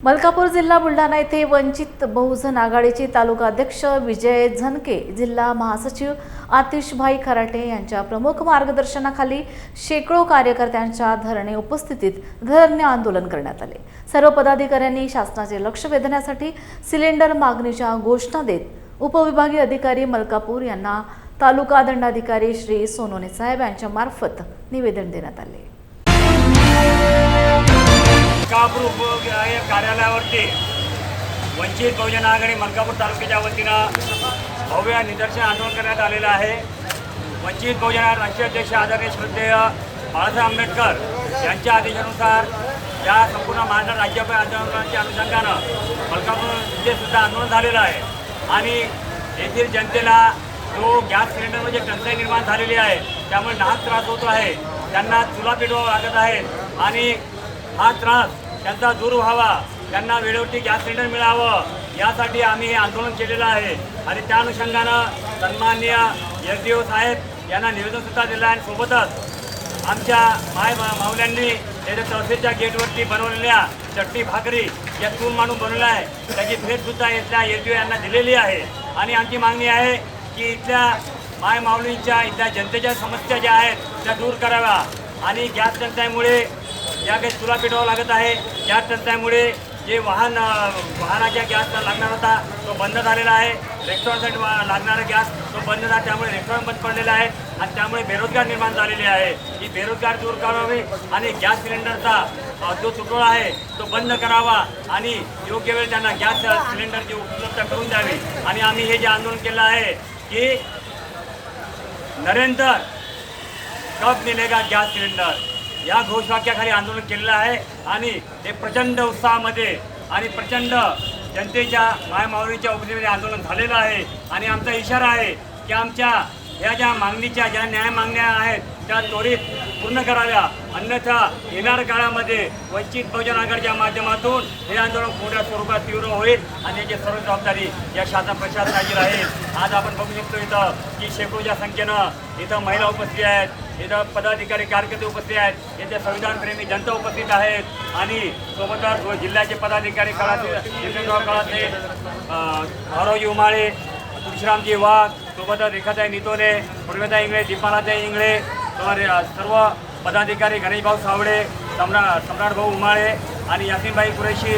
मलकापूर जिल्हा बुलढाणा येथे वंचित बहुजन आघाडीचे तालुका अध्यक्ष विजय झनके, जिल्हा महासचिव आतिशभाई खराटे यांच्या प्रमुख मार्गदर्शनाखाली शेकडो कार्यकर्त्यांच्या धरणे उपस्थितीत धरणे आंदोलन करण्यात आले। सर्व पदाधिकाऱ्यांनी शासनाचे लक्ष वेधण्यासाठी सिलेंडर मागणीच्या घोषणा देत उपविभागीय अधिकारी मलकापूर यांना तालुका दंडाधिकारी श्री सोनोने साहेब यांच्या मार्फत निवेदन देण्यात आले। मलकापूर कार्यालयावरती वंचित बहुजन आघाडी मलकापूर तालुक्याच्या वतीनं भव्य निदर्शन आंदोलन करण्यात आलेलं आहे। वंचित बहुजन आघाडी राष्ट्रीय अध्यक्ष आदरणीय श्रद्धेय बाळासाहेब आंबेडकर यांच्या आदेशानुसार या संपूर्ण महाराष्ट्र राज्यव्यापी आंदोलनाच्या अनुषंगानं मलकापूर इथे सुद्धा आंदोलन झालेलं आहे आणि येथील जनतेला जो गॅस सिलेंडरमध्ये टंचाई निर्माण झालेली आहे त्यामुळे नाहक त्रास होतो आहे, त्यांना चुला पेटवावा लागत आहे आणि हा त्रास त्यांचा दूर व्हावा, त्यांना वेळेवरती गॅस सिलेंडर मिळावं यासाठी आम्ही हे आंदोलन केलेलं आहे। आणि त्या अनुषंगानं सन्माननीय एसडीओ साहेब यांना निवेदनसुद्धा दिलं आहे। सोबतच आमच्या माऊल्यांनी त्याच्या तहसीलच्या गेटवरती बनवलेल्या चटणी भाकरी या चूल मांडून बनवल्या आहे, त्याची भेटसुद्धा इथल्या एसडीओ यांना दिलेली आहे। आणि आमची मागणी आहे की इथल्या माऊलींच्या इथल्या जनतेच्या समस्या ज्या आहेत त्या दूर कराव्या आणि गॅस टंचाईमुळे या काही चुला पेटवावा लागत आहे। गॅस टंचाईमुळे जे वाहनाच्या गॅस लागणार होता तो बंद झालेला आहे, रेस्टॉरंटसाठी लागणारा गॅस तो बंद झाला, त्यामुळे रेस्टॉरंट बंद पडलेला आहे आणि त्यामुळे बेरोजगार निर्माण झालेले आहे। ही बेरोजगार दूर करावी आणि गॅस सिलेंडरचा जो तुटवडा आहे तो बंद करावा आणि योग्य वेळ त्यांना गॅस सिलेंडरची उपलब्ध करून द्यावी। आणि आम्ही हे जे आंदोलन केलं आहे की नरेंद्र कब मिलेगा गॅस सिलेंडर या घोषवाक्याखाली आंदोलन केलेलं आहे आणि ते प्रचंड उत्साहामध्ये आणि प्रचंड जनतेच्या मायमाऊलीच्या उपस्थितीमध्ये आंदोलन झालेलं आहे। आणि आमचा इशारा आहे की आमच्या ह्या ज्या मागणीच्या ज्या न्याय मागण्या आहेत त्या त्वरित पूर्ण कराव्या, अन्यथा येणाऱ्या काळामध्ये वंचित बहुजन आघाडीच्या माध्यमातून हे आंदोलन मोठ्या स्वरूपात तीव्र होईल आणि याची सर्व जबाबदारी या शासन प्रशासनाची राहील। आज आपण बघू शकतो इथं की शेकडोच्या संख्येनं इथं महिला उपस्थित आहेत, इथं पदाधिकारी कार्यकर्ते उपस्थित आहेत, इथे संविधानप्रेमी जनता उपस्थित आहेत आणि सोबतच जिल्ह्याचे पदाधिकारी काळातले गौरवजी उमाळे, तुळशीरामजी वाघ, सोबतच रेखाताई नितोने, पूर्वेताई इंगळे, दीपालाताई इंगळे, सर्व पदाधिकारी गणेशभाऊ सावळे, सम्राट भाऊ उमाळे आणि यासीनबाई कुरेशी,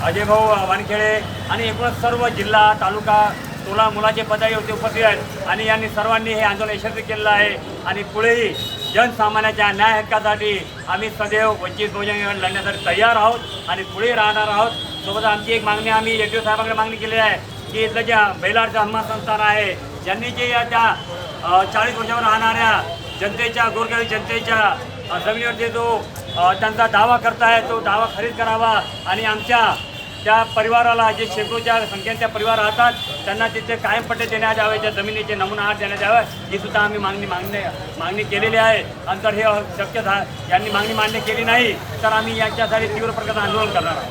अजयभाऊ वानखेडे आणि एकूणच सर्व जिल्हा तालुका 16 मुलाचे पदाधिकारी उपस्थित आहेत आणि यांनी सर्वांनी हे आंदोलन यशस्वी केलेलं आहे। आणि पुढेही जनसामान्याच्या न्याय हक्कासाठी आम्ही सदैव वंचित बहुजन लढण्यासाठी तयार आहोत आणि पुढे राहणार आहोत। सोबत आमची एक मागणी आम्ही एसडीओ साहेबांकडे मागणी केली आहे की इथलं ज्या बैलारचं हनुमान संस्थान आहे, ज्यांनी जे या त्या 40 वर्षावर राहणाऱ्या जनतेच्या गोरगरीब जनतेच्या जमिनीवरती जो त्यांचा दावा करताय तो दावा खरीद करावा आणि आमच्या त्या परिवाराला जे शेकडोच्या संख्येच्या परिवार राहतात त्यांना तिथे कायम पट्टे देण्यात यावे, त्या जमिनीचे नमुना आहार देण्यात यावे ही सुद्धा आम्ही मागणी केलेली आहे। नंतर हे शक्य यांनी मागणी मान्य केली नाही तर आम्ही यांच्यासाठी तीव्र प्रकारचं आंदोलन करणार आहोत।